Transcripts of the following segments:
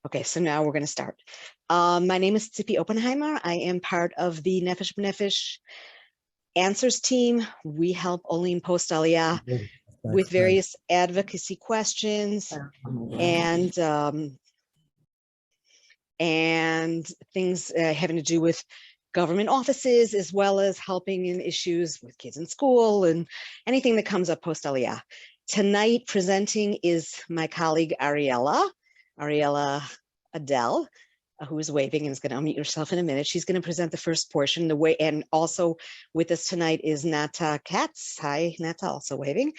Okay, so now we're going to start. My name is Tzipi Oppenheimer. I am part of the Nefesh B'Nefesh Answers team. We help Olim Post-Aliyah with various advocacy questions and things having to do with government offices, as well as helping in issues with kids in school and anything that comes up post-Aliyah. Tonight presenting is my colleague Ariella Adele, who is waving and is going to unmute herself in a minute. She's going to present the first portion. And also with us tonight is Nata Katz. Hi, Nata, also waving.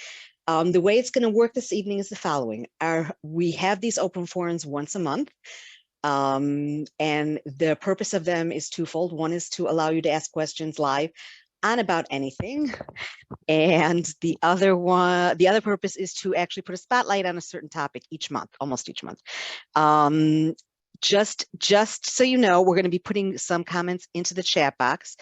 The way it's going to work this evening is the following. We have these open forums once a month. And the purpose of them is twofold. One is to allow you to ask questions live on about anything. And the other purpose is to actually put a spotlight on a certain topic each month, almost each month. Just so you know, we're going to be putting some comments into the chat box,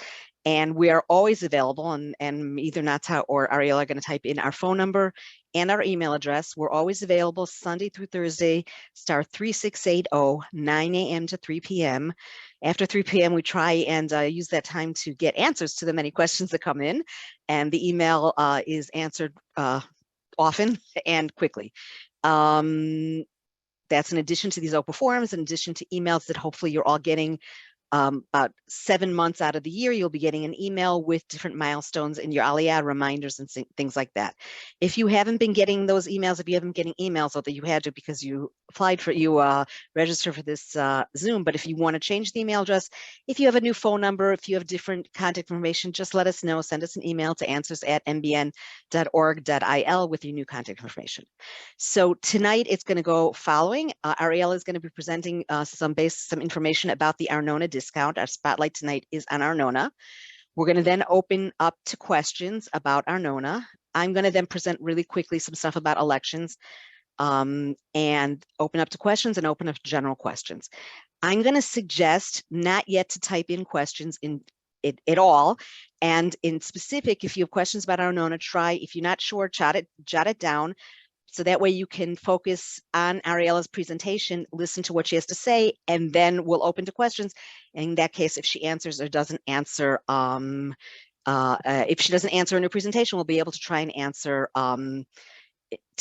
and we are always available, and either Nata or Ariel are going to type in our phone number and our email address. We're always available Sunday through Thursday, star 3680, 9 a.m. to 3 p.m. After 3 p.m., we try and use that time to get answers to the many questions that come in, and the email is answered often and quickly. That's in addition to these open forums, in addition to emails that hopefully you're all getting. About 7 months out of the year, you'll be getting an email with different milestones in your Aliyah, reminders and things like that. If you haven't been getting those emails, if you haven't been getting emails, although you had to because you applied for, registered for this Zoom, but if you want to change the email address, if you have a new phone number, if you have different contact information, just let us know. Send us an email to answers@nbn.org.il with your new contact information. So tonight it's going to go following. Ariel is going to be presenting some information about the Arnona discount. Our spotlight tonight is on Arnona. We're going to then open up to questions about Arnona. I'm going to then present really quickly some stuff about elections and open up to questions and open up to general questions. I'm going to suggest not yet to type in questions in it at all. And in specific, if you have questions about Arnona, if you're not sure, jot it down. So that way you can focus on Ariella's presentation, listen to what she has to say, and then we'll open to questions. In that case, if she answers or doesn't answer, if she doesn't answer in her presentation, we'll be able to try and answer to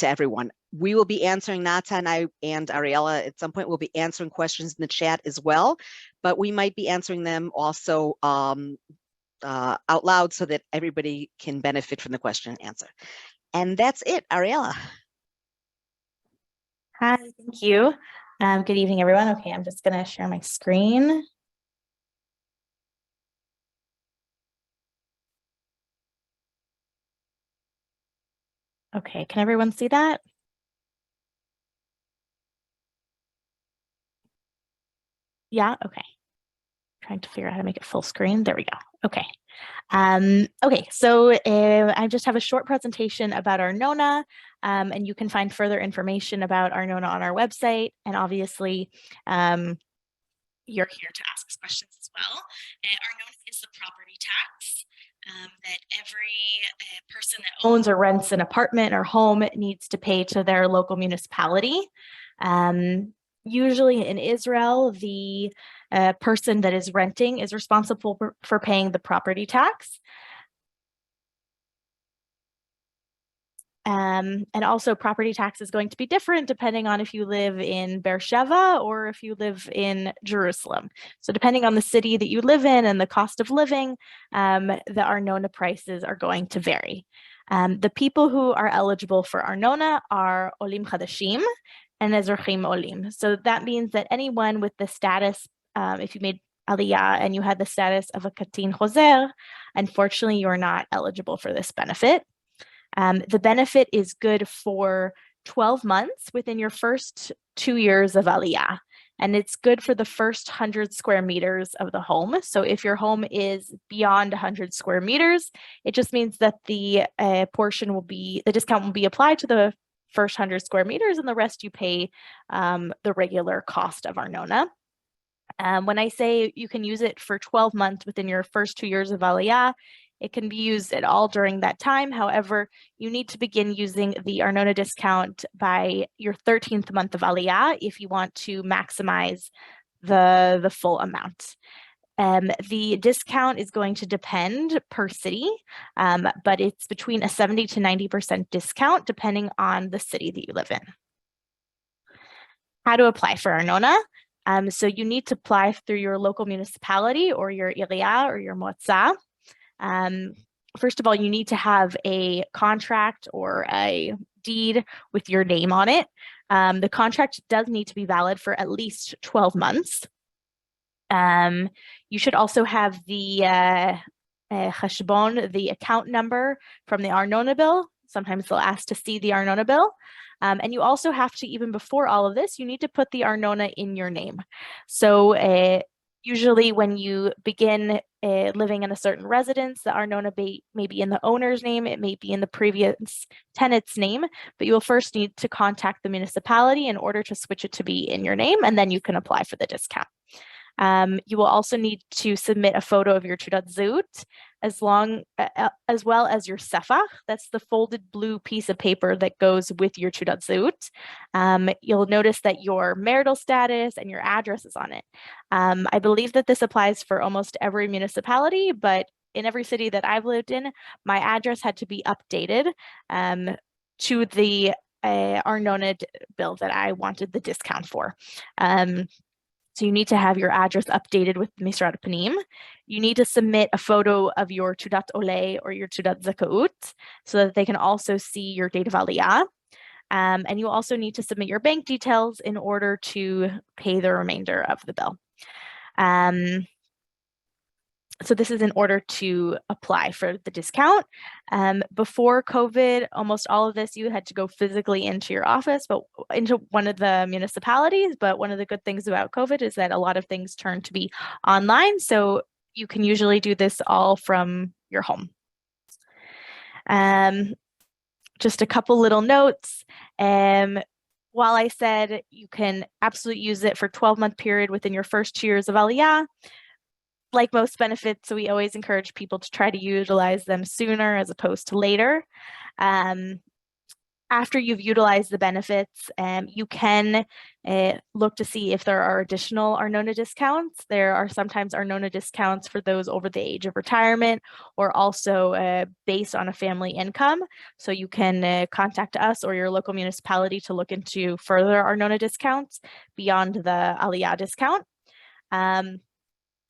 everyone. We will be answering, Nata and I and Ariella at some point, we'll be answering questions in the chat as well, but we might be answering them also out loud so that everybody can benefit from the question and answer. And that's it, Ariella. Hi, thank you. Good evening, everyone. Okay, I'm just going to share my screen. Okay, can everyone see that? Yeah, okay. Trying to figure out how to make it full screen. There we go. Okay. Okay, so I just have a short presentation about Arnona, and you can find further information about Arnona on our website. And obviously, you're here to ask us questions as well. Arnona is the property tax that every person that owns or rents an apartment or home needs to pay to their local municipality. Usually in Israel, the person that is renting is responsible for paying the property tax. And also property tax is going to be different depending on if you live in Beersheba or if you live in Jerusalem. So depending on the city that you live in and the cost of living, the Arnona prices are going to vary. The people who are eligible for Arnona are Olim Chadashim and Ezrachim Olim. So that means that anyone with the status, if you made Aliyah and you had the status of a Katin Choser, unfortunately, you're not eligible for this benefit. The benefit is good for 12 months within your first 2 years of Aliyah, and it's good for the first 100 square meters of the home. So if your home is beyond 100 square meters, it just means that the discount will be applied to the first 100 square meters, and the rest you pay the regular cost of Arnona. When I say you can use it for 12 months within your first 2 years of Aliyah, It can be used at all during that time. However, you need to begin using the Arnona discount by your 13th month of Aliyah if you want to maximize the full amount. The discount is going to depend per city, but it's between a 70 to 90% discount depending on the city that you live in. How to apply for Arnona. So you need to apply through your local municipality or your Iriyah or your Moatza. First of all, you need to have a contract or a deed with your name on it. The contract does need to be valid for at least 12 months. You should also have the cheshbon, the account number from the Arnona bill. Sometimes they'll ask to see the Arnona bill. And you also have to, even before all of this, you need to put the Arnona in your name. So usually when you begin living in a certain residence, the Arnona may be in the owner's name, it may be in the previous tenant's name, but you will first need to contact the municipality in order to switch it to be in your name, and then you can apply for the discount. You will also need to submit a photo of your Teudat Zut, as well as your sefach. That's the folded blue piece of paper that goes with your Teudat Zut. You'll notice that your marital status and your address is on it. I believe that this applies for almost every municipality, but in every city that I've lived in, my address had to be updated to the Arnona bill that I wanted the discount for. So you need to have your address updated with Misrad Panim. You need to submit a photo of your Teudat Oleh or your Teudat Zakaut so that they can also see your date of Aliyah. And you also need to submit your bank details in order to pay the remainder of the bill. So this is in order to apply for the discount. Before COVID, almost all of this, you had to go physically into your office, but into one of the municipalities. But one of the good things about COVID is that a lot of things turn to be online. So you can usually do this all from your home. Just a couple little notes. While I said you can absolutely use it for 12-month period within your first 2 years of Aliyah, like most benefits, we always encourage people to try to utilize them sooner as opposed to later. After you've utilized the benefits, you can look to see if there are additional Arnona discounts. There are sometimes Arnona discounts for those over the age of retirement, or also based on a family income. So you can contact us or your local municipality to look into further Arnona discounts beyond the Aliyah discount.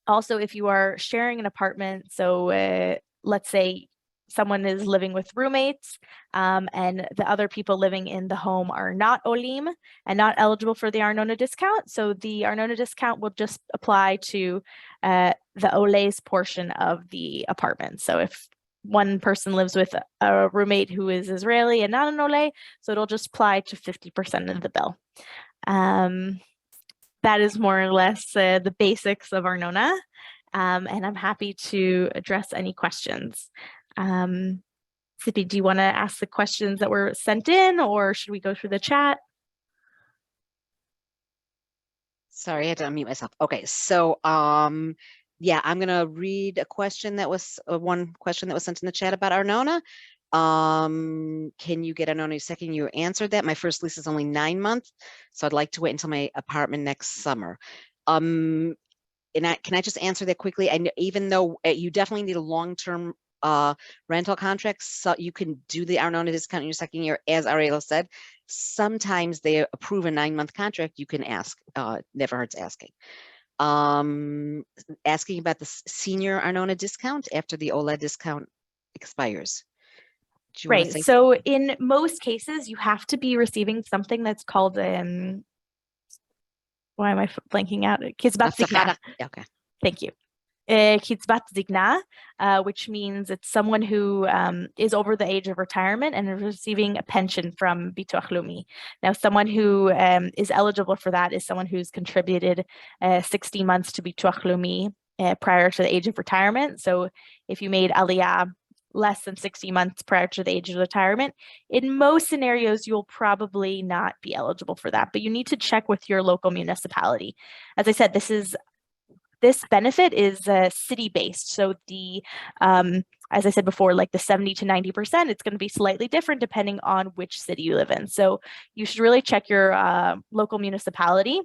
Also, if you are sharing an apartment, so let's say someone is living with roommates and the other people living in the home are not Olim and not eligible for the Arnona discount. So the Arnona discount will just apply to the Ole's portion of the apartment. So if one person lives with a roommate who is Israeli and not an Ole, so it'll just apply to 50% of the bill. That is more or less the basics of Arnona, and I'm happy to address any questions. Sippy, do you want to ask the questions that were sent in, or should we go through the chat? Sorry, I had to unmute myself. Okay, so yeah, I'm gonna read a question that was one question that was sent in the chat about Arnona. Can you get Arnona second? You answered that. My first lease is only 9 months, so I'd like to wait until my apartment next summer. And can I just answer that quickly? And even though you definitely need a long-term rental contract, so you can do the Arnona discount in your second year, as Ariel said. Sometimes they approve a 9-month contract. You can ask. Never hurts asking. Asking about the senior Arnona discount after the OLED discount expires. Right. So in most cases, you have to be receiving something that's called why am I blanking out? Kizbat Zikna. Okay. Thank you. Kizbat Zikna, which means it's someone who is over the age of retirement and is receiving a pension from Bituach Leumi. Now, someone who is eligible for that is someone who's contributed 60 months to Bituach Leumi prior to the age of retirement. So if you made Aliyah less than 60 months prior to the age of retirement, in most scenarios, you'll probably not be eligible for that, but you need to check with your local municipality. As I said, this benefit is city-based. So the as I said before, like the 70 to 90%, it's going to be slightly different depending on which city you live in. So you should really check your local municipality.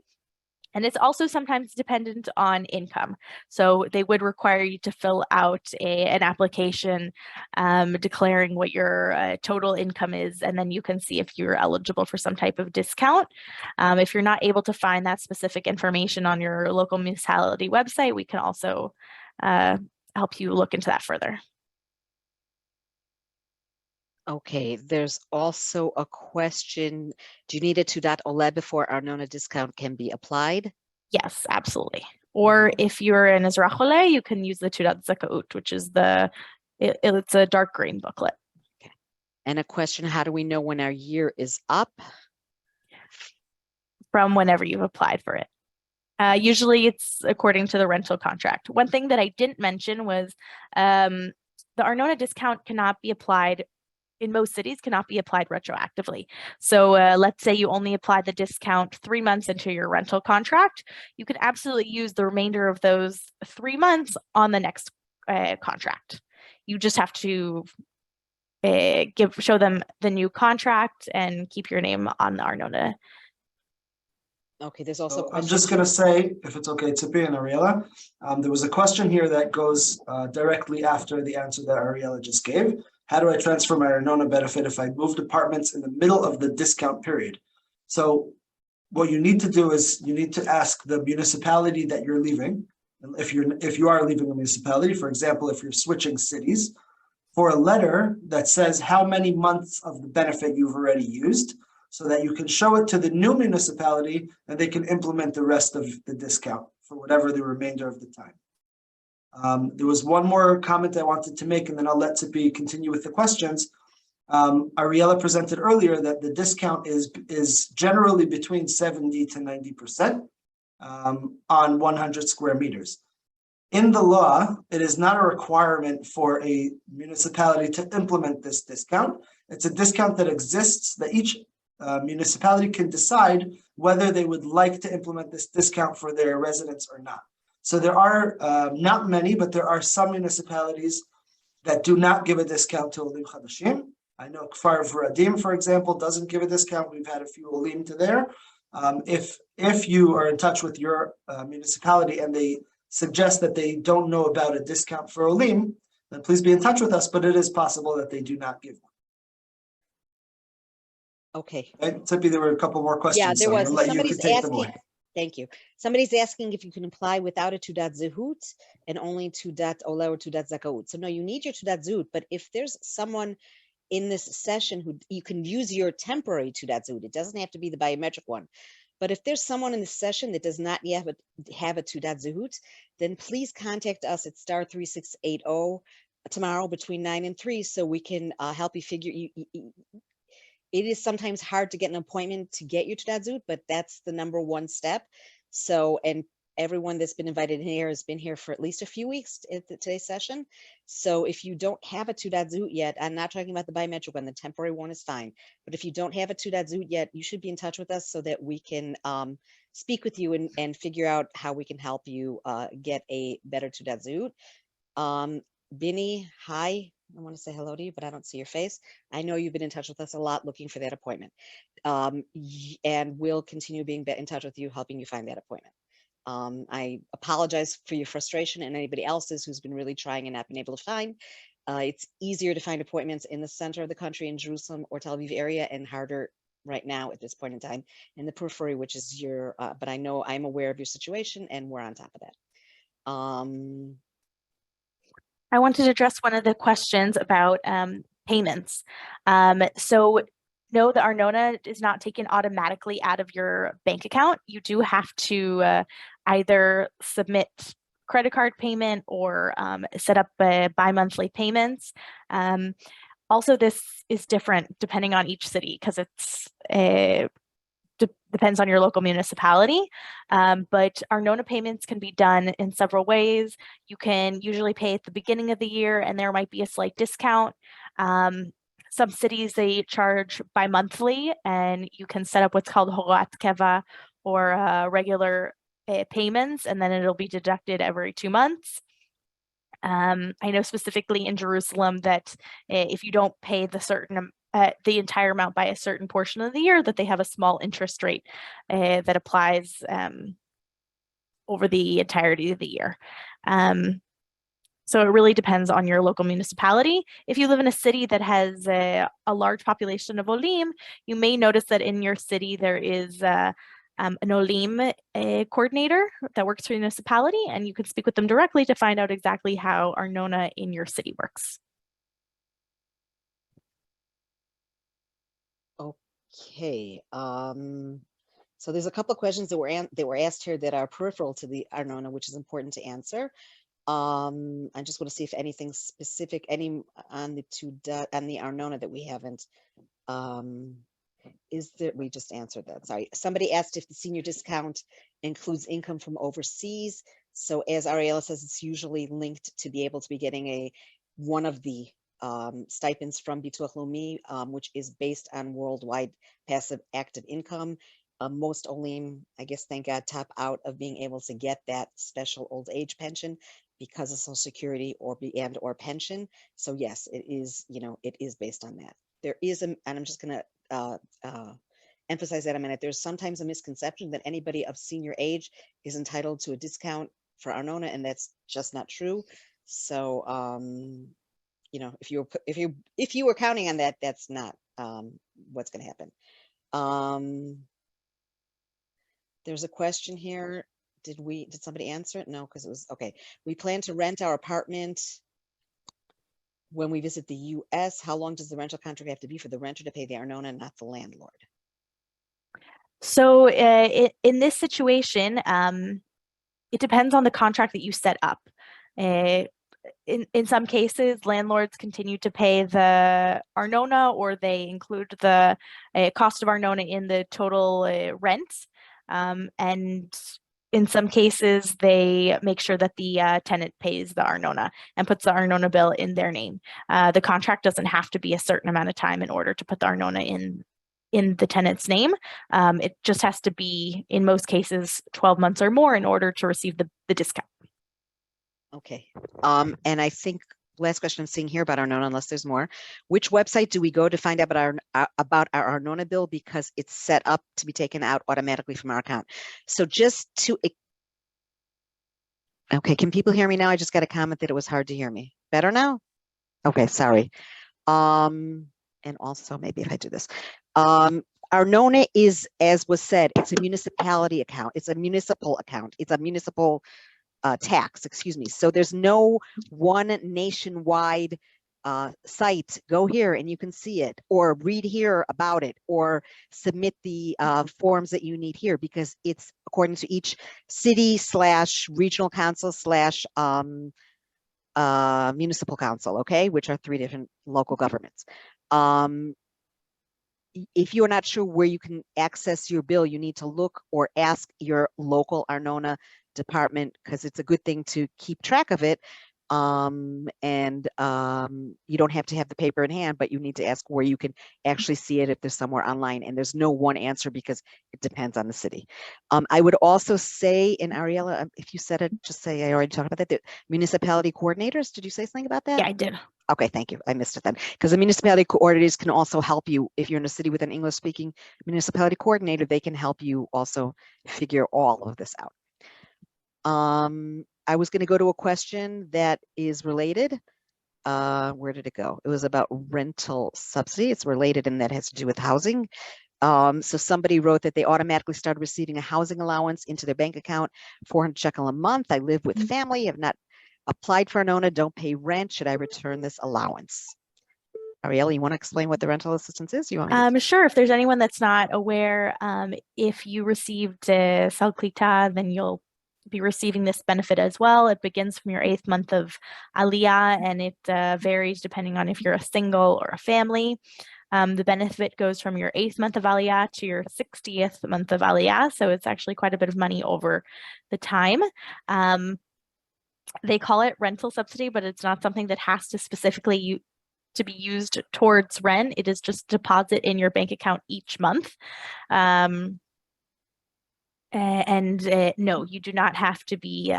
And it's also sometimes dependent on income. So they would require you to fill out an application declaring what your total income is, and then you can see if you're eligible for some type of discount. If you're not able to find that specific information on your local municipality website, we can also help you look into that further. Okay, there's also a question. Do you need a Tudat Ole before Arnona discount can be applied? Yes, absolutely. Or if you're an Ezrach Ole, you can use the Tudat Zakaut, which is it's a dark green booklet. Okay. And a question, how do we know when our year is up? From whenever you've applied for it. Usually it's according to the rental contract. One thing that I didn't mention was the Arnona discount cannot be applied in most cities, cannot be applied retroactively. So let's say you only applied the discount 3 months into your rental contract. You can absolutely use the remainder of those 3 months on the next contract. You just have to show them the new contract and keep your name on the Arnona. Okay, there's also I'm just going to say, if it's okay, Tzipi and Ariella, there was a question here that goes directly after the answer that Ariella just gave. How do I transfer my Arnona benefit if I moved apartments in the middle of the discount period? So what you need to do is you need to ask the municipality that you're leaving. If you are leaving a municipality, for example, if you're switching cities, for a letter that says how many months of the benefit you've already used, so that you can show it to the new municipality and they can implement the rest of the discount for whatever the remainder of the time. There was one more comment I wanted to make, and then I'll let Tzipi continue with the questions. Ariella presented earlier that the discount is generally between 70 to 90% on 100 square meters. In the law, it is not a requirement for a municipality to implement this discount. It's a discount that exists that each municipality can decide whether they would like to implement this discount for their residents or not. So there are not many, but there are some municipalities that do not give a discount to Olim Chadashim. I know Kfar Varadim, for example, doesn't give a discount. We've had a few Olim to there. If you are in touch with your municipality and they suggest that they don't know about a discount for Olim, then please be in touch with us, but it is possible that they do not give one. Okay. Right? Tzipi, there were a couple more questions. Yeah, there was. So Somebody's asking. Thank you. Somebody's asking if you can apply without a Tudat Zehut and only Tudat Ole or Tudat Zakaut. So no, you need your Tudat Zehut, but if there's someone in this session who you can use your temporary Tudat Zehut, it doesn't have to be the biometric one. But if there's someone in the session that does not yet have a Tudat Zehut, then please contact us at star 3680 tomorrow between 9 and 3 so we can help you figure. It is sometimes hard to get an appointment to get your Tudat Zehut, but that's the number one step. So, and everyone that's been invited in here has been here for at least a few weeks at today's session. So if you don't have a Tudat Zehut yet, I'm not talking about the biometric one, the temporary one is fine. But if you don't have a Tudat Zehut yet, you should be in touch with us so that we can speak with you and figure out how we can help you get a better Tudat Zehut. Binny, hi. I want to say hello to you, but I don't see your face. I know you've been in touch with us a lot looking for that appointment. And we'll continue being in touch with you, helping you find that appointment. I apologize for your frustration and anybody else's who's been really trying and not been able to find. It's easier to find appointments in the center of the country in Jerusalem or Tel Aviv area and harder right now at this point in time in the periphery, which is your, but I know I'm aware of your situation and we're on top of that. I wanted to address one of the questions about payments. So no, the Arnona is not taken automatically out of your bank account. You do have to either submit credit card payment or set up bi-monthly payments. Also, this is different depending on each city because it's depends on your local municipality, but Arnona payments can be done in several ways. You can usually pay at the beginning of the year and there might be a slight discount. Some cities, they charge bi-monthly and you can set up what's called Horat Keva or regular payments, and then it'll be deducted every 2 months. I know specifically in Jerusalem that if you don't pay the entire amount by a certain portion of the year, that they have a small interest rate that applies over the entirety of the year. So it really depends on your local municipality. If you live in a city that has a large population of Olim, you may notice that in your city there is an Olim coordinator that works for the municipality, and you can speak with them directly to find out exactly how Arnona in your city works. Okay. So there's a couple of questions that were asked here that are peripheral to the Arnona, which is important to answer. I just want to see if anything specific, any on the Arnona that we haven't. We just answered that. Sorry. Somebody asked if the senior discount includes income from overseas. So as Ariella says, it's usually linked to be able to be getting one of the stipends from Bituach Leumi, which is based on worldwide passive active income. Most Olim, I guess, thank God, top out of being able to get that special old age pension because of Social Security or pension. So yes, it is, it is based on that. There is and I'm just going to emphasize that a minute. There's sometimes a misconception that anybody of senior age is entitled to a discount for Arnona, and that's just not true. So, if you were counting on that, that's not what's going to happen. There's a question here. Did somebody answer it? No, because it was okay. We plan to rent our apartment when we visit the U.S. How long does the rental contract have to be for the renter to pay the Arnona, not the landlord? So in this situation, it depends on the contract that you set up. In some cases, landlords continue to pay the Arnona, or they include the cost of Arnona in the total rent. And in some cases, they make sure that the tenant pays the Arnona and puts the Arnona bill in their name. The contract doesn't have to be a certain amount of time in order to put the Arnona in the tenant's name. It just has to be, in most cases, 12 months or more in order to receive the discount. Okay. And I think last question I'm seeing here about Arnona, unless there's more. Which website do we go to find out about our Arnona bill, because it's set up to be taken out automatically from our account? So okay, can people hear me now? I just got a comment that it was hard to hear me. Better now? Okay, sorry. And also maybe if I do this. Arnona is, as was said, it's a municipality account. It's a municipal account. It's a municipal tax, excuse me. So there's no one nationwide site. Go here and you can see it, or read here about it, or submit the forms that you need here, because it's according to each city / regional council / municipal council, okay, which are 3 different local governments. If you're not sure where you can access your bill, you need to look or ask your local Arnona department, because it's a good thing to keep track of it. You don't have to have the paper in hand, but you need to ask where you can actually see it if there's somewhere online. And there's no one answer because it depends on the city. I would also say, in Ariella, if you said it, just say I already talked about that. The municipality coordinators, did you say something about that? Yeah, I did. Okay, thank you. I missed it then. Because the municipality coordinators can also help you. If you're in a city with an English-speaking municipality coordinator, they can help you also figure all of this out. I was going to go to a question that is related. Where did it go? It was about rental subsidy. It's related, and that has to do with housing. So somebody wrote that they automatically started receiving a housing allowance into their bank account, 400 shekel a month. I live with family, have not applied for Arnona, don't pay rent. Should I return this allowance? Ariella, you want to explain what the rental assistance is? You want me to? Sure. If there's anyone that's not aware, if you received Sal Klita, then you'll be receiving this benefit as well. It begins from your 8th month of Aliyah, and it varies depending on if you're a single or a family. The benefit goes from your 8th month of Aliyah to your 60th month of Aliyah, so it's actually quite a bit of money over the time. They call it rental subsidy, but it's not something that has to specifically to be used towards rent. It is just deposit in your bank account each month. No, you do not have to be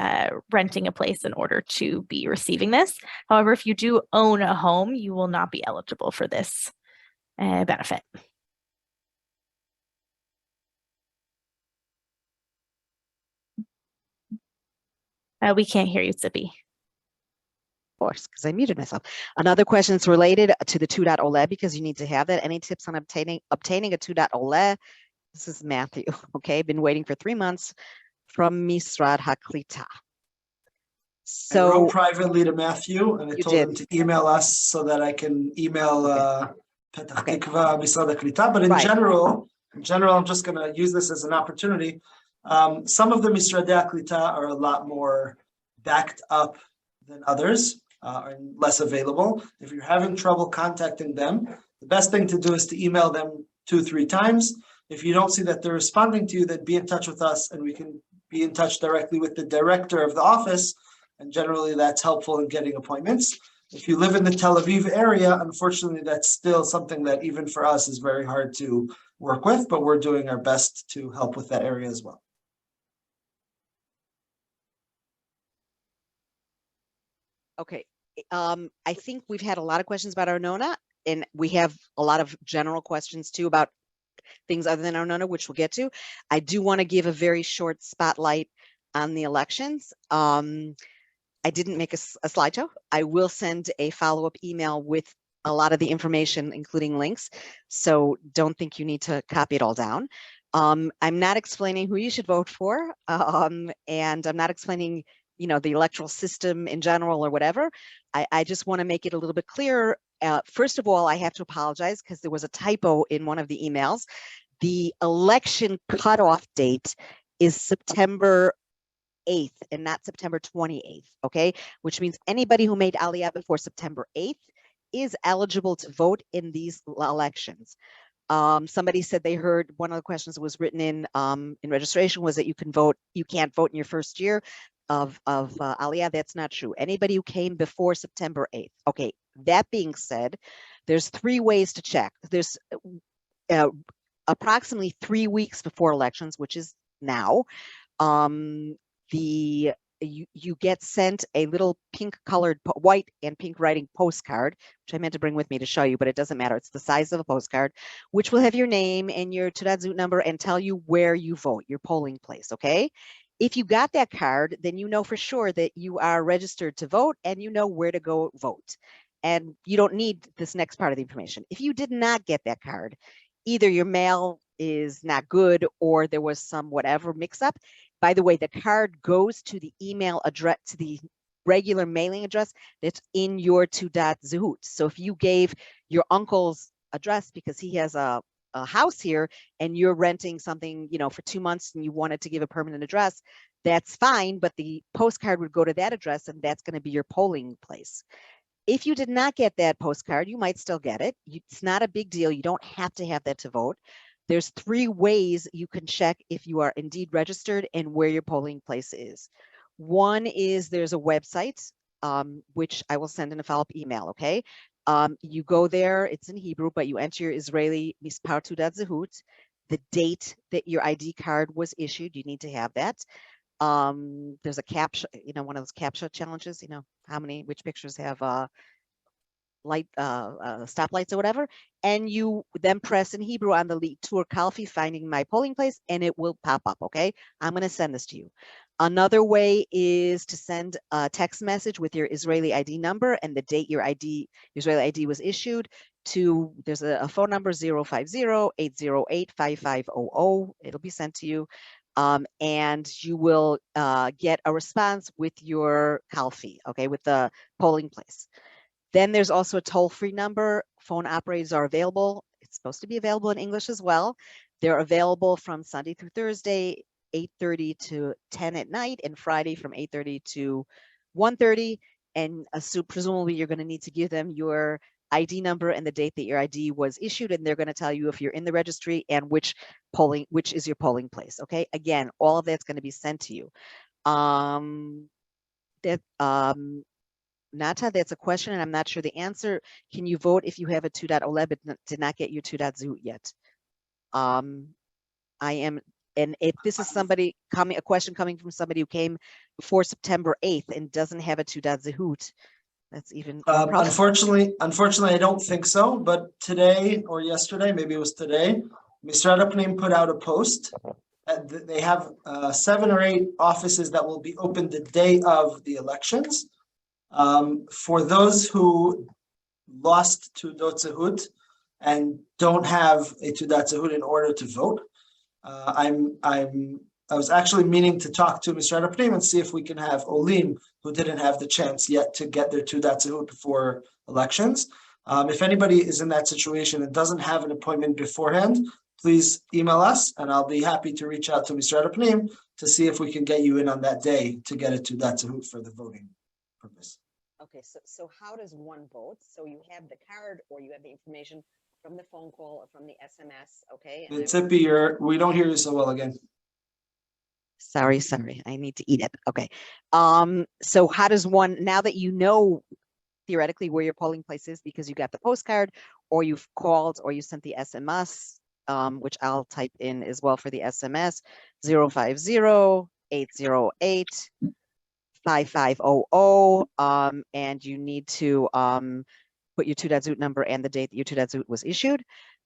renting a place in order to be receiving this. However, if you do own a home, you will not be eligible for this benefit. We can't hear you, Tzipi. Course, because I muted myself. Another question is related to the 2.0 because you need to have that. Any tips on obtaining a 2.0? This is Matthew. Okay, been waiting for 3 months from Misrad HaKlita. I wrote So privately to Matthew and I you told him did. to email us so that I can email Petach Tikva Misrad HaKlita. But in Right. general, I'm just going to use this as an opportunity. Some of the Misradei HaKlita are a lot more backed up than others and less available. If you're having trouble contacting them, the best thing to do is to email them 2-3 times. If you don't see that they're responding to you, then be in touch with us and we can be in touch directly with the director of the office. And generally that's helpful in getting appointments. If you live in the Tel Aviv area, unfortunately, that's still something that even for us is very hard to work with, but we're doing our best to help with that area as well. Okay. I think we've had a lot of questions about Arnona, and we have a lot of general questions too about things other than Arnona, which we'll get to. I do want to give a very short spotlight on the elections. I didn't make a slideshow. I will send a follow-up email with a lot of the information, including links. So don't think you need to copy it all down. I'm not explaining who you should vote for, and I'm not explaining, the electoral system in general or whatever. I just want to make it a little bit clearer. First of all, I have to apologize because there was a typo in one of the emails. The election cutoff date is September 8th and not September 28th, okay? Which means anybody who made Aliyah before September 8th is eligible to vote in these elections. Somebody said they heard one of the questions that was written in registration was that you can't vote in your first year of Aliyah. That's not true. Anybody who came before September 8th. Okay, that being said, there's 3 ways to check. There's approximately 3 weeks before elections, which is now. You get sent a little pink colored, white and pink writing postcard, which I meant to bring with me to show you, but it doesn't matter. It's the size of a postcard, which will have your name and your Taudat Zehut number and tell you where you vote, your polling place, okay? If you got that card, then you know for sure that you are registered to vote and you know where to go vote. And you don't need this next part of the information. If you did not get that card, either your mail is not good or there was some whatever mix up. By the way, the card goes to the email address, to the regular mailing address that's in your Taudat Zehut. So if you gave your uncle's address because he has a house here and you're renting something, for 2 months and you wanted to give a permanent address, that's fine, but the postcard would go to that address and that's going to be your polling place. If you did not get that postcard, you might still get it. It's not a big deal. You don't have to have that to vote. There's 3 ways you can check if you are indeed registered and where your polling place is. One is there's a website, which I will send in a follow-up email, okay? You go there, it's in Hebrew, but you enter your Israeli Mispar Taudat Zehut, the date that your ID card was issued, you need to have that. There's a CAPTCHA, one of those CAPTCHA challenges, which pictures have light stoplights or whatever, and you then press in Hebrew on the Tur Kalfi, finding my polling place, and it will pop up. Okay, I'm going to send this to you. Another way is to send a text message with your Israeli ID number and the date your Israeli ID was issued to. There's a phone number 050-808-5500. It'll be sent to you. And you will get a response with your Kalfi, okay, with the polling place. Then there's also a toll-free number. Phone operators are available. It's supposed to be available in English as well. They're available from Sunday through Thursday, 8:30 to 10 at night, and Friday from 8:30 to 1:30. And presumably you're going to need to give them your ID number and the date that your ID was issued, and they're going to tell you if you're in the registry and which is your polling place. Okay, again, all of that's going to be sent to you. Nata, that's a question, and I'm not sure the answer. Can you vote if you have a 2.0 but did not get your Taudat Zehut yet? I am And if this is somebody coming, a question coming from somebody who came before September 8th and doesn't have a Tudat Zehut, that's even more unfortunately, I don't think so. But today or yesterday, maybe it was today, Misrad Apnim put out a post. They have 7 or 8 offices that will be open the day of the elections. For those who lost Tudot Zehut and don't have a Tudat Zehut in order to vote, I was actually meaning to talk to Mr. Apnim and see if we can have Olim who didn't have the chance yet to get their Tudat Zehut before elections. If anybody is in that situation and doesn't have an appointment beforehand, please email us and I'll be happy to reach out to Mr. Apnim to see if we can get you in on that day to get a Tudat Zehut for the voting purpose. Okay, so how does one vote? So you have the card or you have the information from the phone call or from the SMS, okay? Tzipi, we don't hear you so well again. Sorry, I need to eat it. Okay. So how does one, now that you know theoretically where your polling place is because you got the postcard or you've called or you sent the SMS, which I'll type in as well for the SMS, 050-808-5500, and you need to put your Tudat Zehut number and the date that your Tudat Zehut was issued.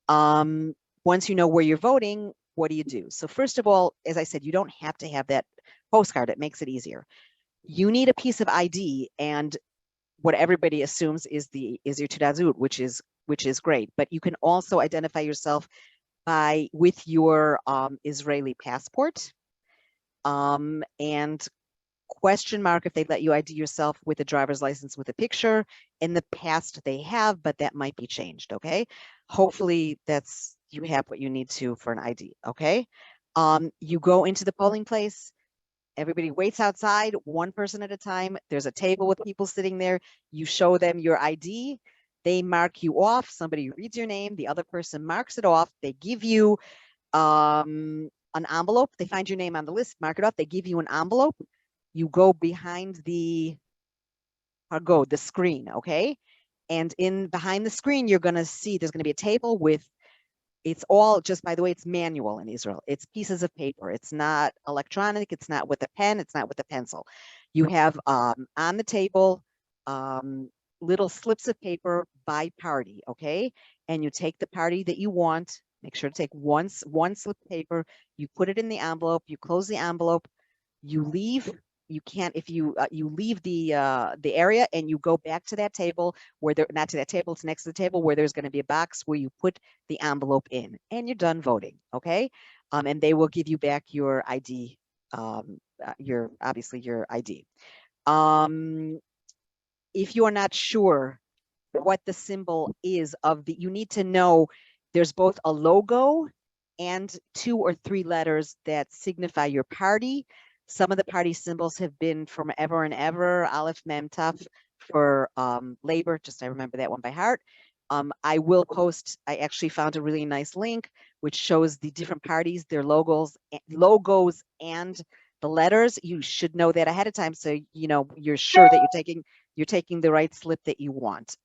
Once you know where you're voting, what do you do? So first of all, as I said, you don't have to have that postcard. It makes it easier. You need a piece of ID, and what everybody assumes is your Tudat Zehut, which is great. But you can also identify yourself with your Israeli passport, and question mark if they let you ID yourself with a driver's license with a picture. In the past they have, but that might be changed. Okay, hopefully you have what you need to for an ID. Okay, you go into the polling place. Everybody waits outside, one person at a time. There's a table with people sitting there. You show them your ID. They mark you off. Somebody reads your name. The other person marks it off. They give you an envelope. They find your name on the list, mark it off. They give you an envelope. You go behind the screen, okay? And behind the screen, you're going to see there's going to be a table with, it's all just, by the way, it's manual in Israel. It's pieces of paper. It's not electronic. It's not with a pen. It's not with a pencil. You have on the table little slips of paper by party, okay? And you take the party that you want. Make sure to take one slip of paper. You put it in the envelope. You close the envelope. You leave. You can't, if you leave the area and you go back to that table where not to that table, it's next to the table where there's going to be a box where you put the envelope in, and you're done voting. Okay, and they will give you back your ID, obviously your ID. If you are not sure what the symbol is you need to know there's both a logo and 2 or 3 letters that signify your party. Some of the party symbols have been from ever and ever. Aleph, Mem, Taf for labor. Just I remember that one by heart. I will post. I actually found a really nice link which shows the different parties, their logos, and the letters. You should know that ahead of time, so you know you're sure that you're taking the right slip that you want.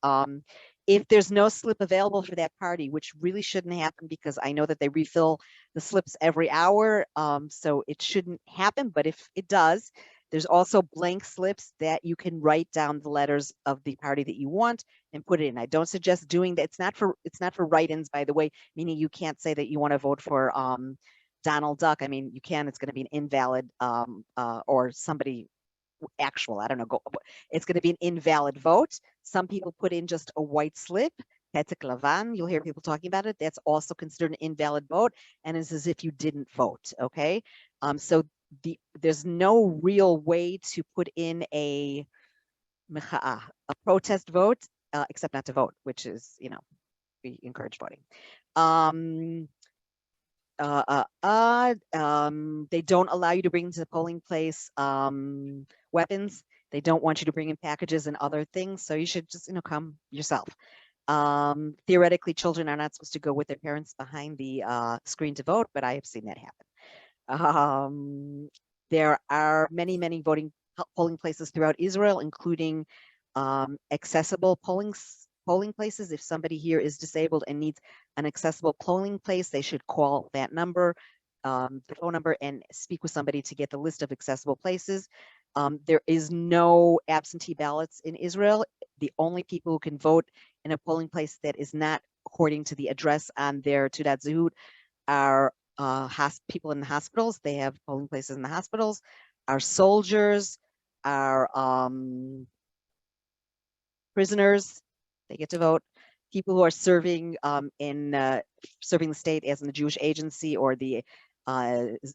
If there's no slip available for that party, which really shouldn't happen because I know that they refill the slips every hour, so it shouldn't happen. But if it does, there's also blank slips that you can write down the letters of the party that you want and put it in. I don't suggest doing that. It's not for write-ins, by the way, meaning you can't say that you want to vote for Donald Duck. I mean, you can. It's going to be an invalid or somebody actual, I don't know, it's going to be an invalid vote. Some people put in just a white slip, Petek Lavan, you'll hear people talking about it. That's also considered an invalid vote, and it's as if you didn't vote, okay? So there's no real way to put in a protest vote, except not to vote, which is, you know, we encourage voting. They don't allow you to bring to the polling place weapons. They don't want you to bring in packages and other things. So you should just, you know, come yourself. Theoretically, children are not supposed to go with their parents behind the screen to vote, but I have seen that happen. There are many polling places throughout Israel, including accessible polling places. If somebody here is disabled and needs an accessible polling place, they should call that number. the phone number and speak with somebody to get the list of accessible places. There is no absentee ballots in Israel. The only people who can vote in a polling place that is not according to the address on their Teudat Zehut are people in the hospitals. They have polling places in the hospitals. Our soldiers, our prisoners, they get to vote. People who are serving serving the state as in the Jewish Agency or the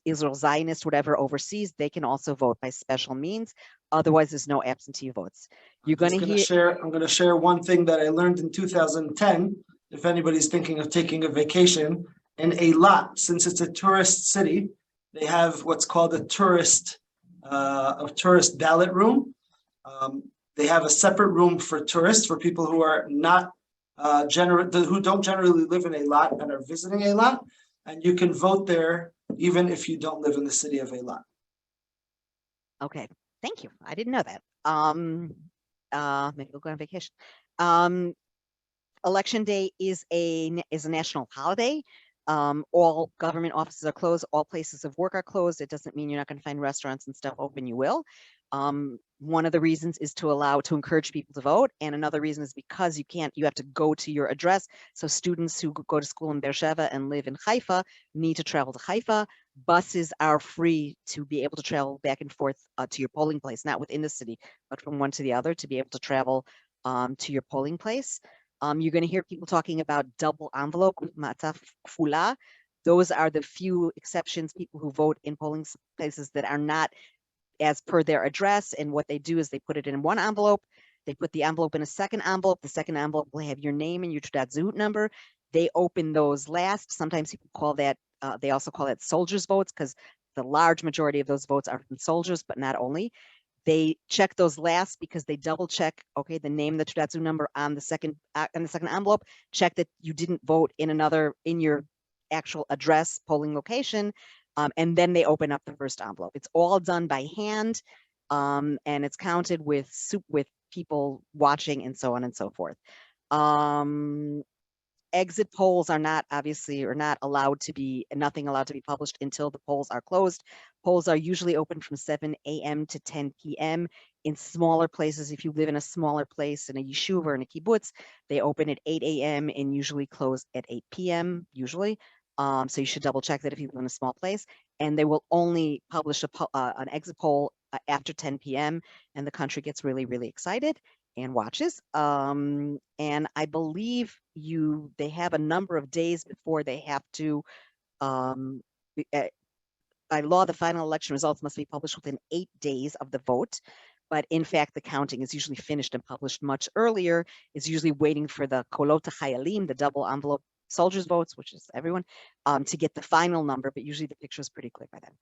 Israel Zionist, whatever, overseas, they can also vote by special means. Otherwise, there's no absentee votes. You're going to hear. I'm going to share one thing that I learned in 2010. If anybody's thinking of taking a vacation in Eilat, since it's a tourist city, they have what's called a tourist ballot room. They have a separate room for tourists, for people who are not who don't generally live in Eilat and are visiting Eilat, and you can vote there even if you don't live in the city of Eilat. Okay, thank you. I didn't know that. Maybe we'll go on vacation. Election day is a national holiday. All government offices are closed. All places of work are closed. It doesn't mean you're not going to find restaurants and stuff open. You will. One of the reasons is to encourage people to vote. And another reason is because you have to go to your address. So students who go to school in Beersheba and live in Haifa need to travel to Haifa. Buses are free to be able to travel back and forth to your polling place, not within the city, but from one to the other to be able to travel to your polling place. You're going to hear people talking about double envelope, mataf kfula. Those are the few exceptions, people who vote in polling places that are not as per their address. And what they do is they put it in one envelope. They put the envelope in a second envelope. The second envelope will have your name and your Teudat Zehut number. They open those last. Sometimes people call that, they also call it soldiers' votes, because the large majority of those votes are from soldiers, but not only. They check those last because they double check, okay, the name, the Teudat Zehut number on the second envelope, check that you didn't vote in your actual address polling location, and then they open up the first envelope. It's all done by hand, and it's counted with people watching and so on and so forth. Exit polls are not allowed to be, nothing allowed to be published until the polls are closed. Polls are usually open from 7 a.m. to 10 p.m. In smaller places, if you live in a smaller place, in a yeshuv or in a kibbutz, they open at 8 a.m. and usually close at 8 p.m. usually. So you should double check that if you live in a small place. And they will only publish an exit poll after 10 p.m. and the country gets really, really excited and watches. And I believe they have a number of days before they have to, by law, the final election results must be published within 8 days of the vote. But in fact, the counting is usually finished and published much earlier. It's usually waiting for the kolot hayalim, the double envelope soldiers' votes, which is everyone, to get the final number. But usually the picture is pretty clear by then.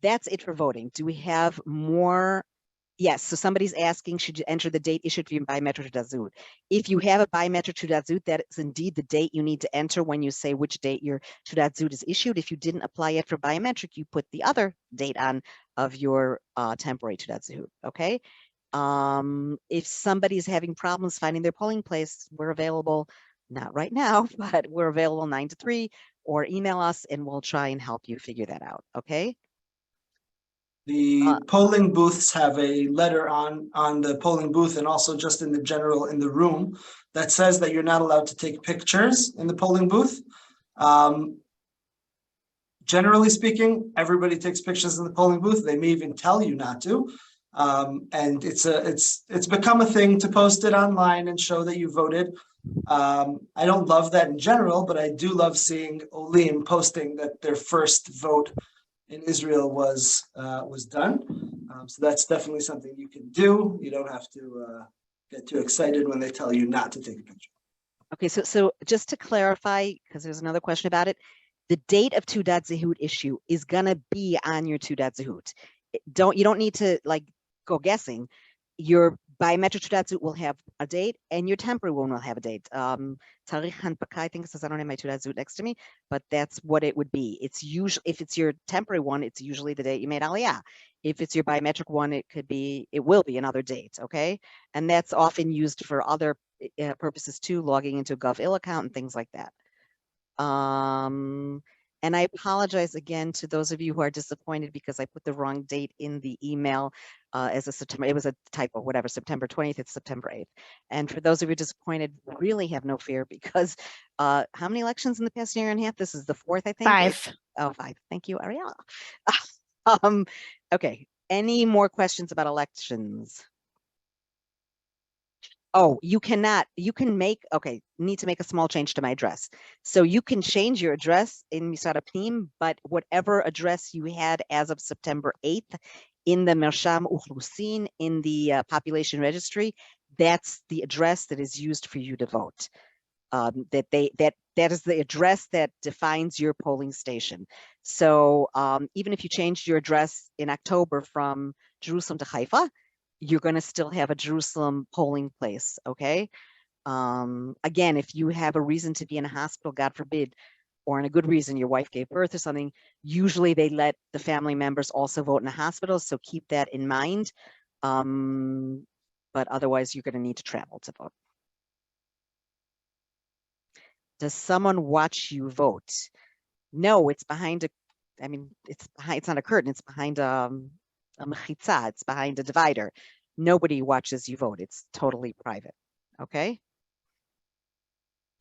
That's it for voting. Do we have more? Yes, so somebody's asking, should you enter the date issued for your biometric Teudat Zehut? If you have a biometric Teudat Zehut, that is indeed the date you need to enter when you say which date your Teudat Zehut is issued. If you didn't apply yet for biometric, you put the other date on of your temporary Teudat Zehut, okay? If somebody's having problems finding their polling place, we're available, not right now, but we're available 9 to 3, or email us and we'll try and help you figure that out, okay? The polling booths have a letter on the polling booth and also just in the room that says that you're not allowed to take pictures in the polling booth. Generally speaking, everybody takes pictures in the polling booth. They may even tell you not to. And it's become a thing to post it online and show that you voted. I don't love that in general, but I do love seeing Olim posting that their first vote in Israel was done. So that's definitely something you can do. You don't have to get too excited when they tell you not to take a picture. Okay, so just to clarify, because there's another question about it, the date of Teudat Zehut issue is gonna be on your Teudat Zehut. You don't need to go guessing. Your biometric Teudat Zehut will have a date, and your temporary one will have a date. Tarikh Hanpaka, I think it says, I don't have my Teudat Zehut next to me, but that's what it would be. It's usually, if it's your temporary one, it's usually the date you made Aliyah. If it's your biometric one, it will be another date, okay? And that's often used for other purposes too, logging into a GovIL account and things like that. And I apologize again to those of you who are disappointed because I put the wrong date in the email as a September. It was a typo, whatever, September 20th, it's September 8th. And for those of you disappointed, really have no fear because how many elections in the past year and a half? This is the fourth, I think. 5. Oh, 5. Thank you, Ariella. Okay, any more questions about elections? Oh, you can make, okay, need to make a small change to my address. So you can change your address in Misrad Apnim, but whatever address you had as of September 8th in the Mersham Uchlusin, in the population registry, that's the address that is used for you to vote. That is the address that defines your polling station. So even if you changed your address in October from Jerusalem to Haifa, you're going to still have a Jerusalem polling place, okay? Again, if you have a reason to be in a hospital, God forbid, or in a good reason, your wife gave birth or something, usually they let the family members also vote in a hospital, so keep that in mind. But otherwise, you're going to need to travel to vote. Does someone watch you vote? No, it's behind a, I mean, it's not a curtain, it's behind a mechitza, it's behind a divider. Nobody watches you vote. It's totally private, okay?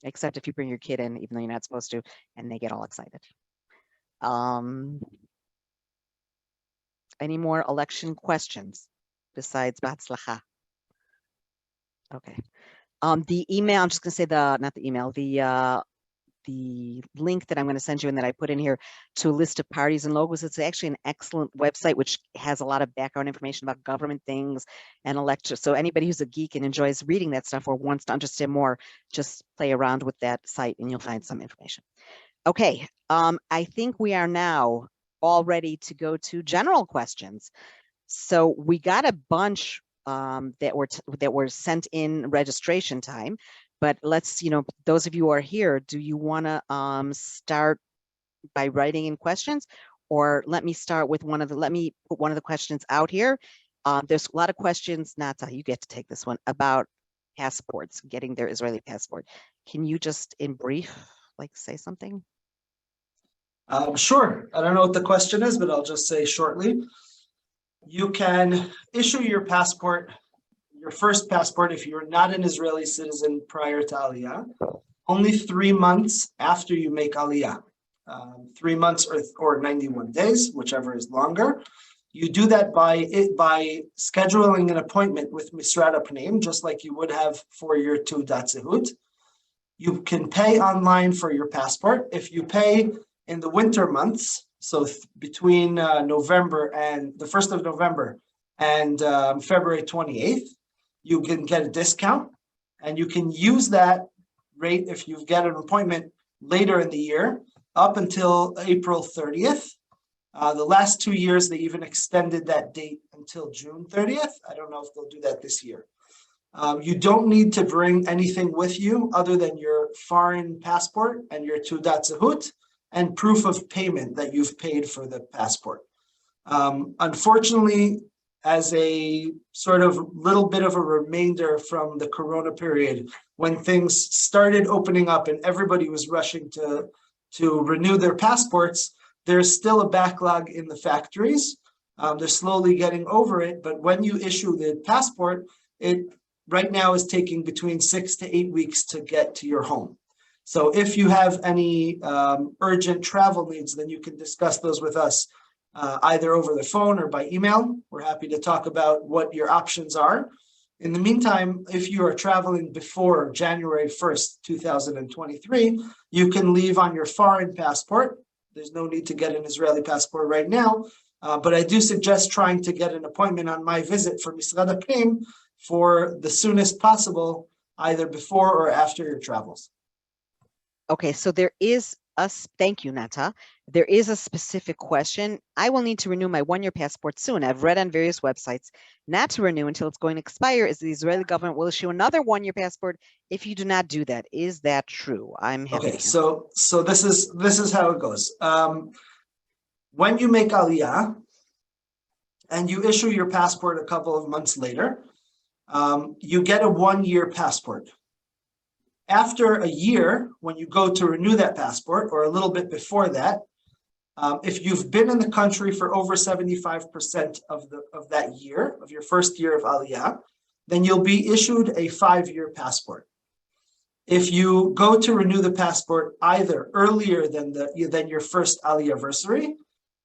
Except if you bring your kid in, even though you're not supposed to, and they get all excited. Any more election questions besides Batzlacha? Okay. The email, I'm just gonna say not the email, the link that I'm going to send you and that I put in here to a list of parties and logos. It's actually an excellent website, which has a lot of background information about government things and elections. So anybody who's a geek and enjoys reading that stuff or wants to understand more, just play around with that site and you'll find some information. Okay, I think we are now all ready to go to general questions. So we got a bunch that were sent in registration time. But let's, those of you who are here, do you want to start by writing in questions? Or let me start with let me put one of the questions out here. There's a lot of questions, Nata, you get to take this one, about passports, getting their Israeli passport. Can you just in brief, say something? Sure. I don't know what the question is, but I'll just say shortly. You can issue your passport, your first passport, if you're not an Israeli citizen prior to Aliyah, only 3 months after you make Aliyah, 3 months or 91 days, whichever is longer. You do that by scheduling an appointment with Misrad Apnim, just like you would have for your Teudat Zehut. You can pay online for your passport. If you pay in the winter months, so between November and the 1st of November and February 28th, you can get a discount, and you can use that rate if you get an appointment later in the year up until April 30th. The last 2 years, they even extended that date until June 30th. I don't know if they'll do that this year. You don't need to bring anything with you other than your foreign passport and your Teudat Zehut and proof of payment that you've paid for the passport. Unfortunately, as a sort of little bit of a remainder from the Corona period, when things started opening up and everybody was rushing to renew their passports, there's still a backlog in the factories. They're slowly getting over it, but when you issue the passport, it right now is taking between 6 to 8 weeks to get to your home. So if you have any urgent travel needs, then you can discuss those with us either over the phone or by email. We're happy to talk about what your options are. In the meantime, if you are traveling before January 1st, 2023, you can leave on your foreign passport. There's no need to get an Israeli passport right now, but I do suggest trying to get an appointment on my visit for Misrad Apnim for the soonest possible, either before or after your travels. Okay, so there is thank you, Nata. There is a specific question. I will need to renew my 1-year passport soon. I've read on various websites not to renew until it's going to expire, as the Israeli government will issue another 1-year passport if you do not do that. Is that true? I'm happy. Okay, so this is how it goes. When you make Aliyah and you issue your passport a couple of months later, you get a 1-year passport. After a year, when you go to renew that passport, or a little bit before that, if you've been in the country for over 75% of that year, of your first year of Aliyah, then you'll be issued a 5-year passport. If you go to renew the passport either earlier than your first Aliyah-versary,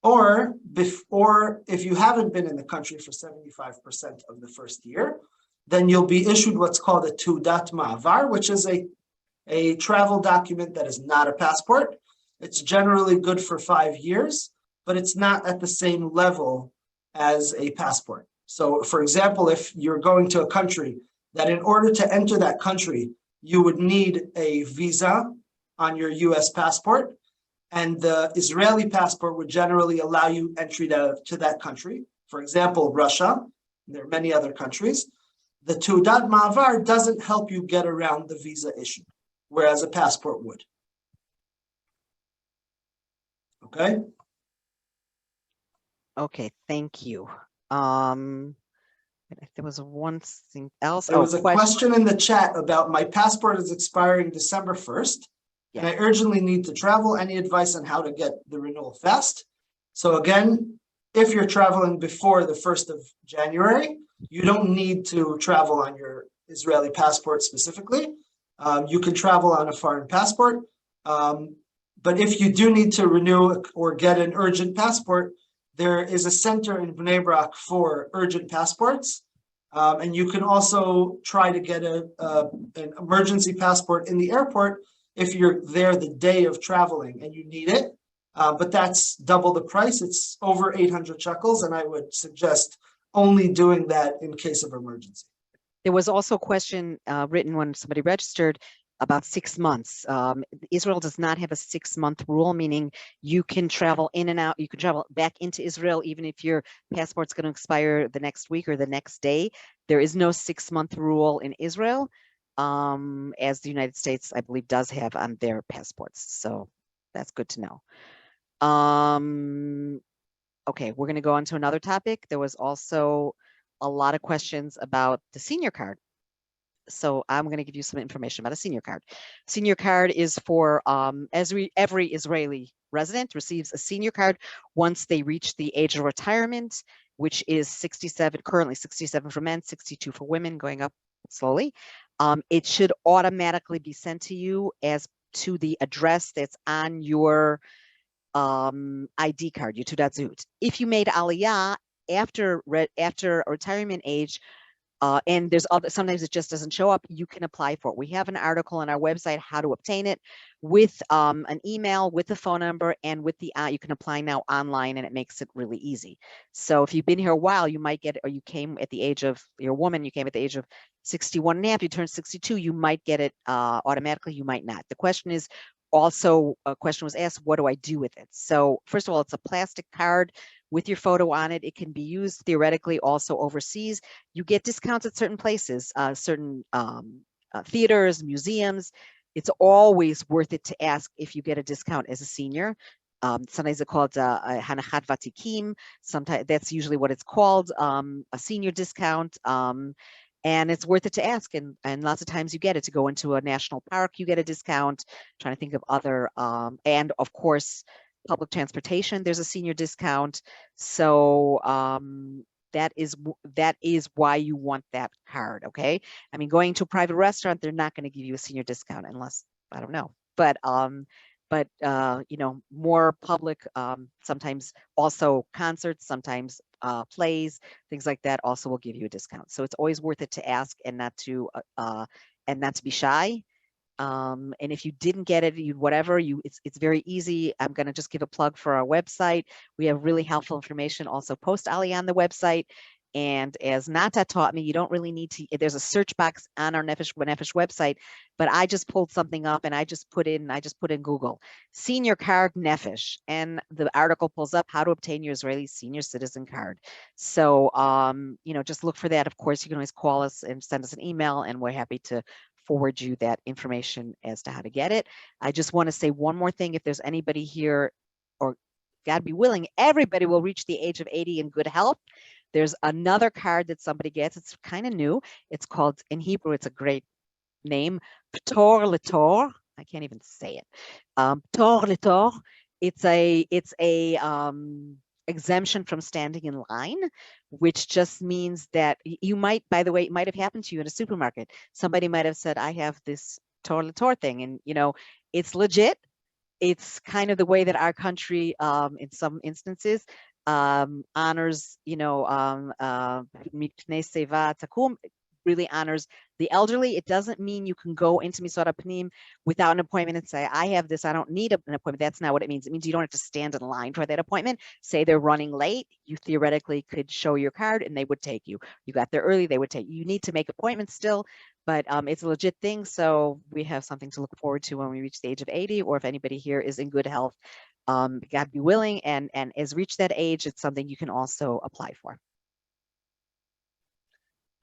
or if you haven't been in the country for 75% of the first year, then you'll be issued what's called a Tudat Ma'avar, which is a travel document that is not a passport. It's generally good for 5 years, but it's not at the same level as a passport. So, for example, if you're going to a country that in order to enter that country, you would need a visa on your US passport, and the Israeli passport would generally allow you entry to that country. For example, Russia, there are many other countries. The Tudat Ma'avar doesn't help you get around the visa issue, whereas a passport would. Okay. Okay, thank you. There was one thing else. There was a question in the chat about my passport is expiring December 1st, and I urgently need to travel. Any advice on how to get the renewal fast? So again, if you're traveling before the 1st of January, you don't need to travel on your Israeli passport specifically. You can travel on a foreign passport. But if you do need to renew or get an urgent passport, there is a center in Bnei Brak for urgent passports. And you can also try to get an emergency passport in the airport if you're there the day of traveling and you need it. But that's double the price. It's over 800 shekels, and I would suggest only doing that in case of emergency. There was also a question written when somebody registered about 6 months. Israel does not have a 6-month rule, meaning you can travel in and out. You can travel back into Israel even if your passport's going to expire the next week or the next day. There is no 6-month rule in Israel, as the United States, I believe, does have on their passports. So that's good to know. Okay, we're going to go on to another topic. There was also a lot of questions about the senior card. So I'm going to give you some information about a senior card. Senior card is for every Israeli resident receives a senior card once they reach the age of retirement, which is 67, currently 67 for men, 62 for women, going up slowly. It should automatically be sent to you as to the address that's on your ID card, your Taudat Zehut. If you made Aliyah after retirement age, and there's other, sometimes it just doesn't show up, you can apply for it. We have an article on our website how to obtain it with an email, with the phone number, and with the you can apply now online, and it makes it really easy. So if you've been here a while, you might get, or you came at the age of, you're a woman, you came at the age of 61 and a half, you turned 62, you might get it automatically, you might not. The question is, also a question was asked, what do I do with it? So first of all, it's a plastic card with your photo on it. It can be used theoretically also overseas. You get discounts at certain places, certain theaters, museums. It's always worth it to ask if you get a discount as a senior. Sometimes it's called Hanachat Vatikim. Sometimes that's usually what it's called, a senior discount. And it's worth it to ask, and lots of times you get it. To go into a national park, you get a discount. I'm trying to think of other, and of course, public transportation, there's a senior discount. So that is why you want that card, okay? I mean, going to a private restaurant, they're not going to give you a senior discount unless, I don't know. But you know, more public, sometimes also concerts, sometimes plays, things like that also will give you a discount. So it's always worth it to ask and not to be shy. And if you didn't get it, it's very easy. I'm going to just give a plug for our website. We have really helpful information, also Post-Aliyah on the website. And as Nata taught me, you don't really need to, there's a search box on our Nefesh website, but I just pulled something up and I just put in Google, senior card Nefesh, and the article pulls up how to obtain your Israeli senior citizen card. So, you know, just look for that. Of course, you can always call us and send us an email, and we're happy to forward you that information as to how to get it. I just want to say one more thing. If there's anybody here, or God be willing, everybody will reach the age of 80 in good health. There's another card that somebody gets. It's kind of new. It's called, in Hebrew, it's a great name, Ptor L'Tor. I can't even say it. Ptor L'Tor. It's a exemption from standing in line, which just means that you might, by the way, it might have happened to you in a supermarket. Somebody might have said, I have this Tor L'Tor thing, and it's legit. It's kind of the way that our country, in some instances, honors, really honors the elderly. It doesn't mean you can go into Misora Panim without an appointment and say, I have this, I don't need an appointment. That's not what it means. It means you don't have to stand in line for that appointment. Say they're running late, you theoretically could show your card and they would take you. You got there early, they would take you. You need to make appointments still, but it's a legit thing. So we have something to look forward to when we reach the age of 80, or if anybody here is in good health, God be willing, and has reached that age, it's something you can also apply for.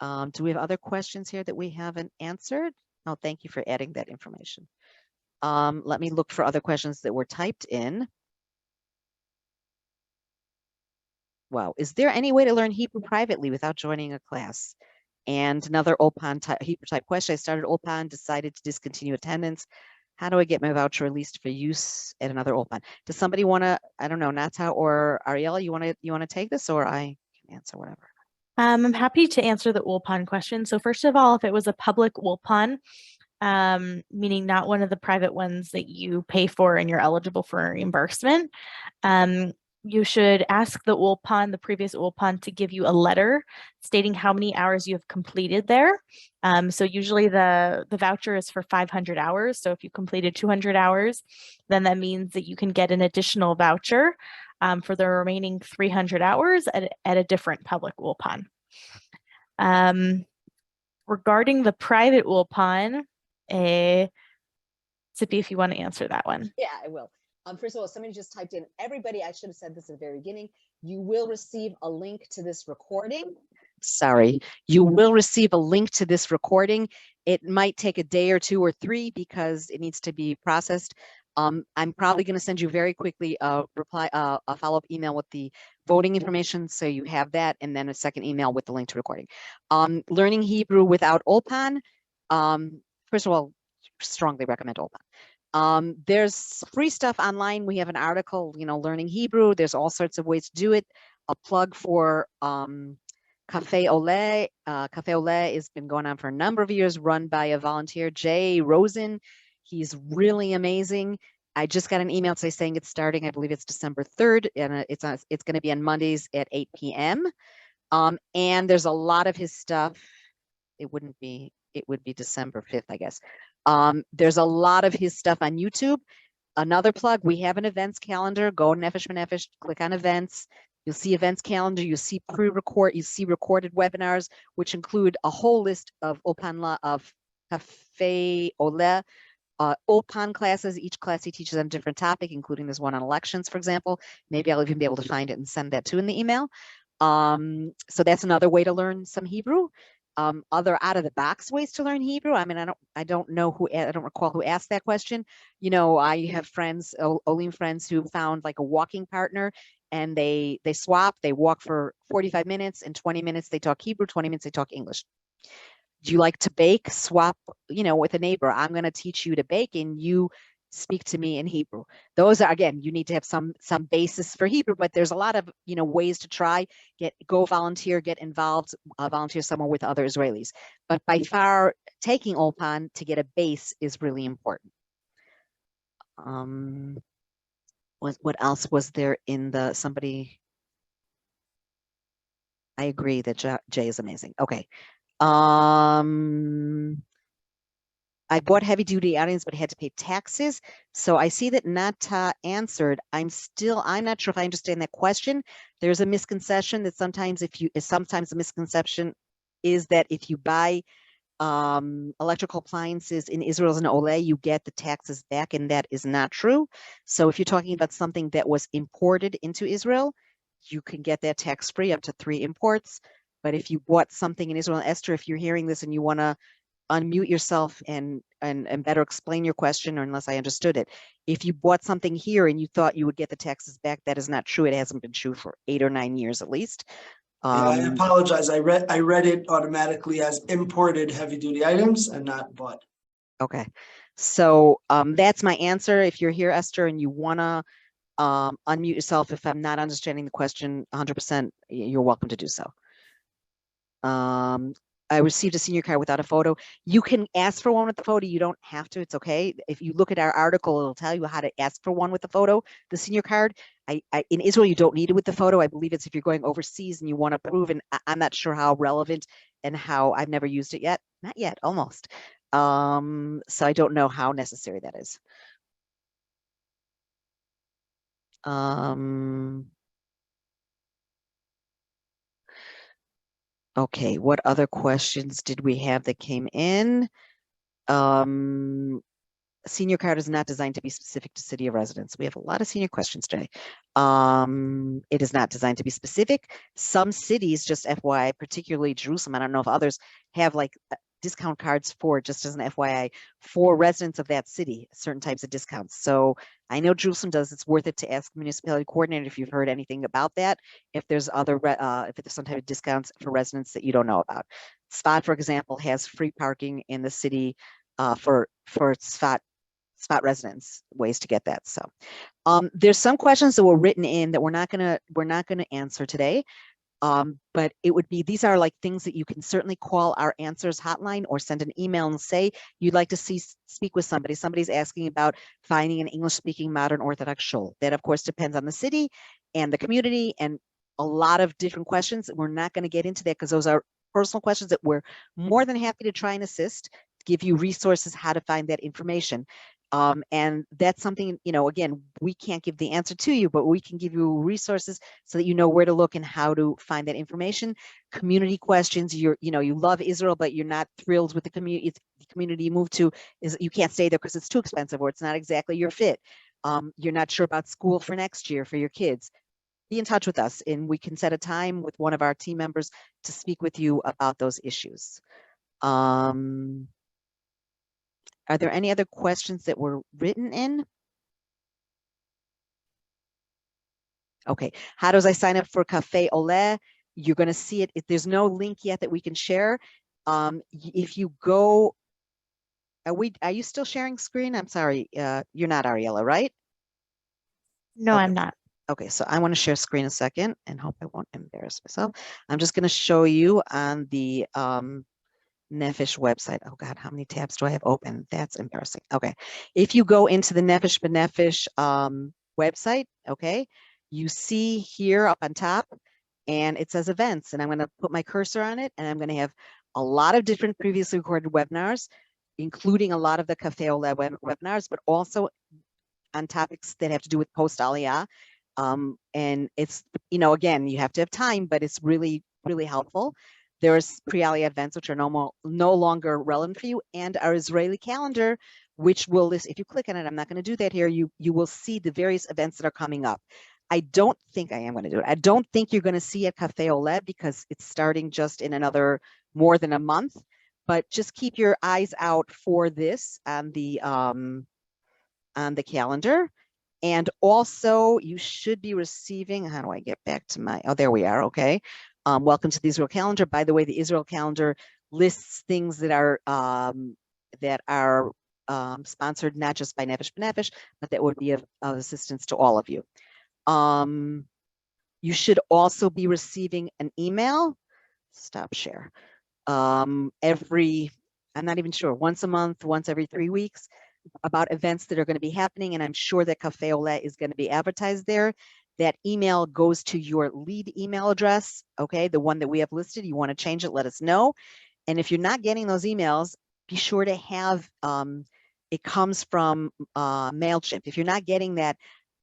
Do we have other questions here that we haven't answered? Oh, thank you for adding that information. Let me look for other questions that were typed in. Wow, is there any way to learn Hebrew privately without joining a class? And another Ulpan Hebrew type question. I started Ulpan, decided to discontinue attendance. How do I get my voucher released for use at another Ulpan? Does somebody want to, I don't know, Nata or Ariella, you want to take this, or I can answer whatever? I'm happy to answer the Ulpan question. So first of all, if it was a public Ulpan, meaning not one of the private ones that you pay for and you're eligible for reimbursement, you should ask the Ulpan, the previous Ulpan, to give you a letter stating how many hours you have completed there. So usually the voucher is for 500 hours. So if you completed 200 hours, then that means that you can get an additional voucher for the remaining 300 hours at a different public Ulpan. Regarding the private Ulpan, Sippy, if you want to answer that one. Yeah, I will. First of all, somebody just typed in, everybody, I should have said this at the very beginning, you will receive a link to this recording. Sorry, you will receive a link to this recording. It might take a day or 2 or 3 because it needs to be processed. I'm probably going to send you very quickly a follow-up email with the voting information, so you have that, and then a second email with the link to recording. Learning Hebrew without Ulpan, first of all, strongly recommend Ulpan. There's free stuff online. We have an article, learning Hebrew. There's all sorts of ways to do it. A plug for Cafe Ole. Cafe Ole has been going on for a number of years, run by a volunteer, Jay Rosen. He's really amazing. I just got an email today saying it's starting. I believe it's December 3rd, and it's going to be on Mondays at 8 p.m. And there's a lot of his stuff. It would be December 5th, I guess. There's a lot of his stuff on YouTube. Another plug, we have an events calendar. Go to Nefesh B'Nefesh, click on events. You'll see events calendar. You see recorded webinars, which include a whole list of Cafe Ole, Ulpan classes. Each class he teaches on a different topic, including this one on elections, for example. Maybe I'll even be able to find it and send that too in the email. So that's another way to learn some Hebrew. Other out-of-the-box ways to learn Hebrew. I mean, I don't recall who asked that question. I have friends, Olim friends, who found like a walking partner, and they swap. They walk for 45 minutes, and 20 minutes they talk Hebrew, 20 minutes they talk English. Do you like to bake? Swap, with a neighbor. I'm going to teach you to bake, and you speak to me in Hebrew. Those are, again, you need to have some basis for Hebrew, but there's a lot of, ways to try, go volunteer, get involved, volunteer somewhere with other Israelis. But by far, taking Ulpan to get a base is really important. What else was there in somebody? I agree that Jay is amazing. Okay. I bought heavy duty audience, but had to pay taxes. So I see that Nata answered. I'm not sure if I understand that question. There's a misconception that sometimes the misconception is that if you buy electrical appliances in Israel as an Ole, you get the taxes back, and that is not true. So if you're talking about something that was imported into Israel, you can get that tax-free up to 3 imports. But if you bought something in Israel, Esther, if you're hearing this and you want to unmute yourself and better explain your question, or unless I understood it. If you bought something here and you thought you would get the taxes back, that is not true. It hasn't been true for 8 or 9 years at least. I apologize. I read it automatically as imported heavy duty items and not bought Okay. So that's my answer. If you're here, Esther, and you want to unmute yourself, if I'm not understanding the question 100%, you're welcome to do so. I received a senior card without a photo. You can ask for one with the photo. You don't have to. It's okay. If you look at our article, it'll tell you how to ask for one with the photo, the senior card. In Israel, you don't need it with the photo. I believe it's if you're going overseas and you want to prove, and I'm not sure how relevant and how I've never used it yet. Not yet, almost. So I don't know how necessary that is. Okay, what other questions did we have that came in? Senior card is not designed to be specific to city of residence. We have a lot of senior questions today. It is not designed to be specific. Some cities, just FYI, particularly Jerusalem, I don't know if others have like discount cards for, just as an FYI, for residents of that city, certain types of discounts. So I know Jerusalem does. It's worth it to ask the municipality coordinator if you've heard anything about that, if there's other, if there's some type of discounts for residents that you don't know about. Sfat, for example, has free parking in the city for Sfat residents, ways to get that. So there's some questions that were written in that we're not gonna answer today. But it would be, these are like things that you can certainly call our answers hotline or send an email and say you'd like to speak with somebody. Somebody's asking about finding an English-speaking modern Orthodox shul. That of course depends on the city and the community and a lot of different questions. We're not going to get into that because those are personal questions that we're more than happy to try and assist, give you resources how to find that information. And that's something, you know, again, we can't give the answer to you, but we can give you resources so that you know where to look and how to find that information. Community questions, you love Israel, but you're not thrilled with the community you move to, is you can't stay there because it's too expensive or it's not exactly your fit. You're not sure about school for next year for your kids. Be in touch with us and we can set a time with one of our team members to speak with you about those issues. Are there any other questions that were written in? Okay, how does I sign up for Cafe Ole? You're going to see it. There's no link yet that we can share. If you go, are you still sharing screen? I'm sorry, you're not, Ariella, right? No, okay. I'm not. Okay, so I want to share screen a second and hope I won't embarrass myself. I'm just going to show you on the Nefesh website. Oh God, how many tabs do I have open? That's embarrassing. Okay, if you go into the Nefesh B'Nefesh website, okay, you see here up on top, and it says events, and I'm going to put my cursor on it, and I'm going to have a lot of different previously recorded webinars, including a lot of the Cafe Ole webinars, but also on topics that have to do with Post-Aliyah. And it's, again, you have to have time, but it's really, really helpful. There's pre-Aliyah events, which are no longer relevant for you, and our Israeli calendar, which will list, if you click on it, I'm not going to do that here, you will see the various events that are coming up. I don't think I am going to do it. I don't think you're going to see at Cafe Ole because it's starting just in another more than a month, but just keep your eyes out for this on the calendar. And also you should be receiving, how do I get back to my, oh, there we are. Okay. Welcome to the Israel calendar. By the way, the Israel calendar lists things that are sponsored not just by Nefesh B'Nefesh, but that would be of assistance to all of you. You should also be receiving an email. Stop share. I'm not even sure, once a month, once every 3 weeks, about events that are going to be happening, and I'm sure that Cafe Ole is going to be advertised there. That email goes to your lead email address, okay, the one that we have listed. You want to change it, let us know. And if you're not getting those emails, be sure to have, it comes from MailChimp. If you're not getting that,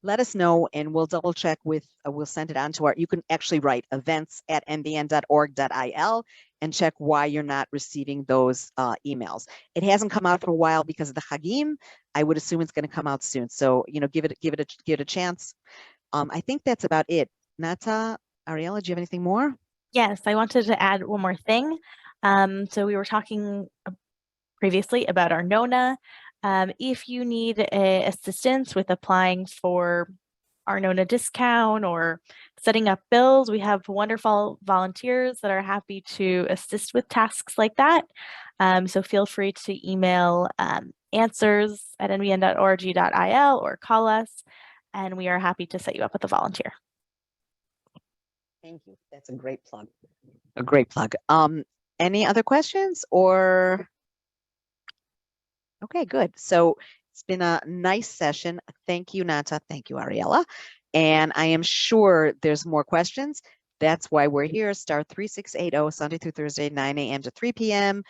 let us know and we'll double check with, we'll send it on to you can actually write events@nbn.org.il and check why you're not receiving those emails. It hasn't come out for a while because of the Chagim. I would assume it's going to come out soon. So, give it a chance. I think that's about it. Nata, Ariella, do you have anything more? Yes, I wanted to add one more thing. So we were talking previously about Arnona. If you need assistance with applying for Arnona discount or setting up bills. We have wonderful volunteers that are happy to assist with tasks like that. So feel free to email answers@nbn.org.il or call us, and we are happy to set you up with a volunteer. Thank you. That's a great plug. A great plug. Any other questions or? Okay, good. So it's been a nice session. Thank you, Nata. Thank you, Ariella. And I am sure there's more questions. That's why we're here. Star 3680, Sunday through Thursday, 9 a.m. to 3 p.m.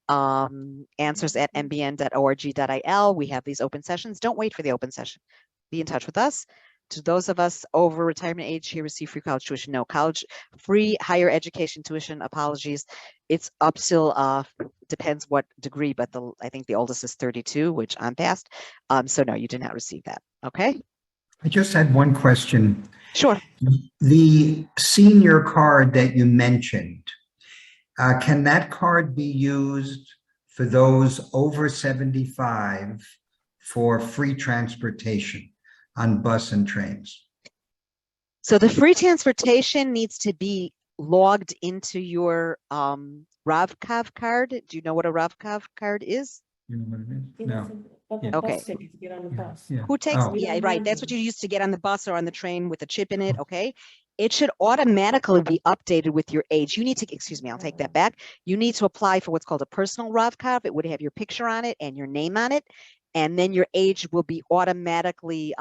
Answers@nbn.org.il. We have these open sessions. Don't wait for the open session. Be in touch with us. To those of us over retirement age here, receive free college tuition. No, college, free higher education tuition. Apologies. It's up till depends what degree, but I think the oldest is 32, which I'm past. So no, you did not receive that. Okay. I just had one question. Sure. The senior card that you mentioned, can that card be used for those over 75 for free transportation on bus and trains? So the free transportation needs to be logged into your RAVCAV card. Do you know what a RAVCAV card is? You know what it is? No. Yeah. Okay. Bus tickets to get on the bus. Yeah. Who takes? Oh. Yeah, right. That's what you used to get on the bus or on the train with a chip in it. Okay. It should automatically be updated with your age. You need to, excuse me, I'll take that back. You need to apply for what's called a personal RAVCAV. It would have your picture on it and your name on it. And then your age will be automatically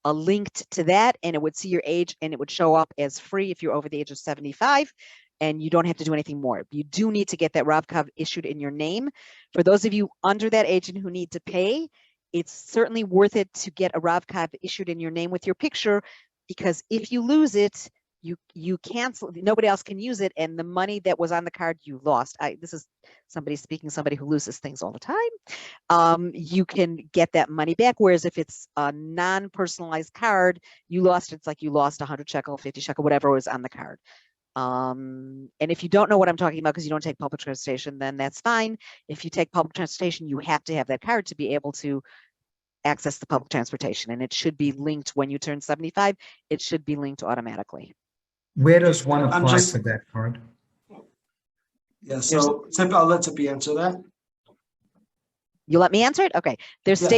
linked to that, and it would see your age and it would show up as free if you're over the age of 75, and you don't have to do anything more. You do need to get that RAVCAV issued in your name. For those of you under that age and who need to pay, it's certainly worth it to get a RAVCAV issued in your name with your picture, because if you lose it, you cancel, nobody else can use it, and the money that was on the card you lost. This is somebody speaking, somebody who loses things all the time. You can get that money back, whereas if it's a non-personalized card, you lost, it's like you lost 100 shekel, 50 shekel, whatever was on the card. And if you don't know what I'm talking about because you don't take public transportation, then that's fine. If you take public transportation, you have to have that card to be able to access the public transportation, and it should be linked when you turn 75. It should be linked automatically. Where does one apply for that card? Yeah, so I'll let Tippy answer that. You let me answer it? Okay. There's Yeah.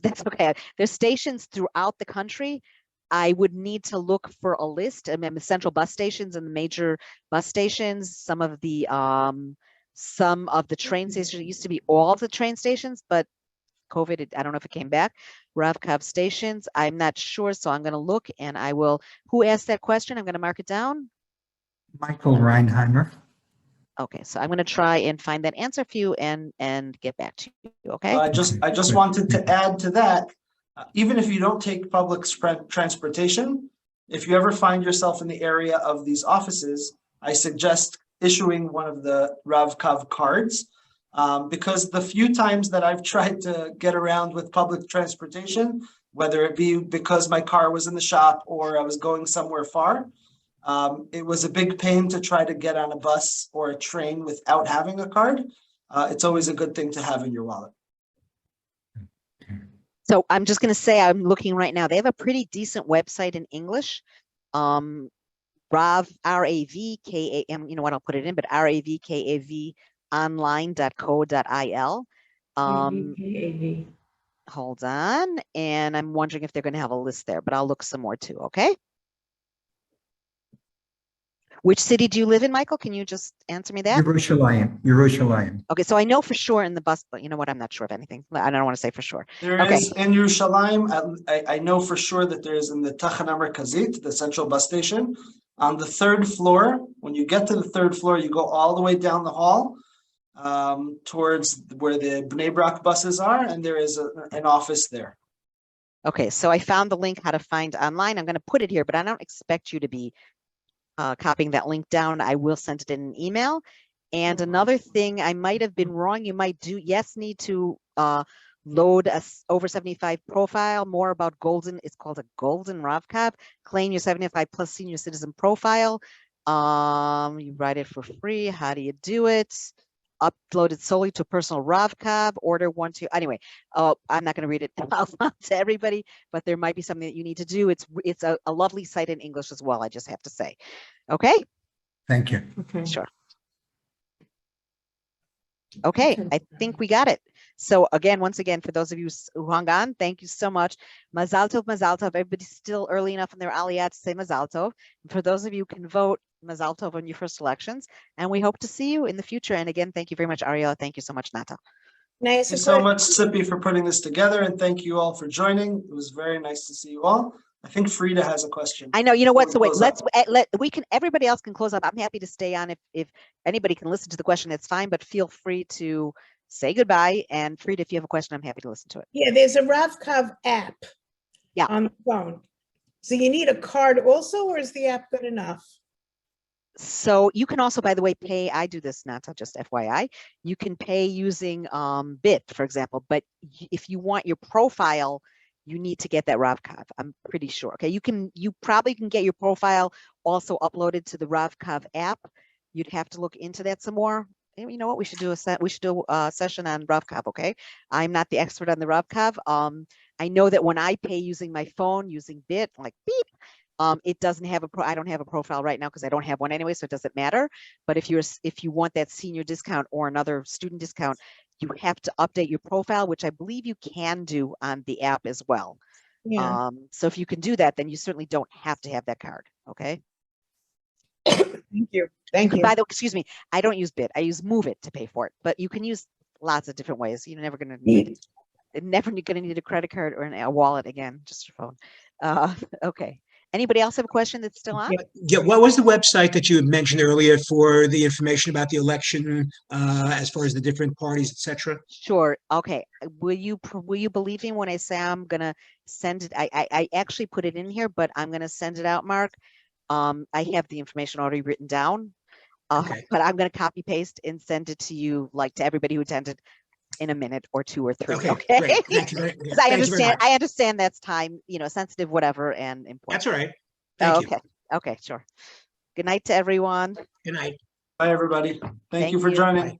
that's okay. There's stations throughout the country. I would need to look for a list. I mean, the central bus stations and the major bus stations, some of the train stations. It used to be all of the train stations, but COVID, I don't know if it came back. RAVCAV stations, I'm not sure, so I'm going to look and I will. Who asked that question? I'm going to mark it down. Michael Reinheimer. Okay, so I'm going to try and find that answer for you and get back to you. Okay. I just wanted to add to that. Even if you don't take public transportation, if you ever find yourself in the area of these offices, I suggest issuing one of the RAVCAV cards. Because the few times that I've tried to get around with public transportation, whether it be because my car was in the shop or I was going somewhere far, it was a big pain to try to get on a bus or a train without having a card. It's always a good thing to have in your wallet. So I'm just going to say, I'm looking right now. They have a pretty decent website in English. RAV, RAVKAM, you know what, I'll put it in, but RAVKAV online.co.il. Hold on, and I'm wondering if they're going to have a list there, but I'll look some more too. Okay. Which city do you live in, Michael? Can you just answer me that? Yerushalayim. Okay, so I know for sure in the bus, but you know what? I'm not sure of anything. I don't want to say for sure. There is in Yerushalayim. I know for sure that there is in the Tachana Merkazit, the central bus station, on the third floor. When you get to the third floor, you go all the way down the hall towards where the Bnei Brak buses are, and there is an office there. Okay, so I found the link how to find online. I'm going to put it here, but I don't expect you to be copying that link down. I will send it in an email. And another thing, I might have been wrong. You might need to load a over 75 profile. More about golden. It's called a golden RAVCAV. Claim your 75 plus senior citizen profile. You write it for free. How do you do it? uploaded solely to personal Ravkav, order 1, 2. Anyway, I'm not going to read it out loud to everybody, but there might be something that you need to do. It's a lovely site in English as well, I just have to say. Okay? Thank you. Okay. Sure. Okay, I think we got it. So again, once again, for those of you who hung on, thank you so much. Mazal tov, mazal tov. Everybody's still early enough in their aliyah to say mazal tov. And for those of you who can vote, mazal tov on your first elections. And we hope to see you in the future. And again, thank you very much, Ariella. Thank you so much, Nata. Thank you so much, Sippy, for putting this together, and thank you all for joining. It was very nice to see you all. I think Frida has a question. I know, you know what, so wait, Close up. everybody else can close up. I'm happy to stay on if anybody can listen to the question, it's fine, but feel free to say goodbye. And Frida, if you have a question, I'm happy to listen to it. Yeah, there's a Ravkav app. Yeah. On the phone. So you need a card also, or is the app good enough? So you can also, by the way, pay, I do this, Nata, just FYI, you can pay using Bit, for example, but if you want your profile, you need to get that Ravkav, I'm pretty sure. Okay, you probably can get your profile also uploaded to the Ravkav app. You'd have to look into that some more. And you know what, we should do a session on Ravkav, okay? I'm not the expert on the Ravkav. I know that when I pay using my phone, using Bit, like beep, it doesn't have I don't have a profile right now because I don't have one anyway, so it doesn't matter. But if you want that senior discount or another student discount, you have to update your profile, which I believe you can do on the app as well. Yeah. So if you can do that, then you certainly don't have to have that card. Okay. Thank you. Thank you. By the way, excuse me, I don't use Bit. I use Move It to pay for it, but you can use lots of different ways. You're never going to need a credit card or a wallet again, just your phone. Okay. Anybody else have a question that's still on? Yeah, what was the website that you had mentioned earlier for the information about the election, as far as the different parties, etc.? Sure. Okay. Will you believe me when I say I'm gonna send it? I actually put it in here, but I'm gonna send it out, Mark. I have the information already written down, Okay. but I'm gonna copy paste and send it to you, like to everybody who attended, in a minute or 2 or 3. Okay, great. Thank you very, yeah, Because thank you very much. I understand that's time, sensitive, whatever, and important. That's all right. Thank you. Okay, sure. Good night to everyone. Good night. Bye, everybody. Thank you for you. joining. Bye.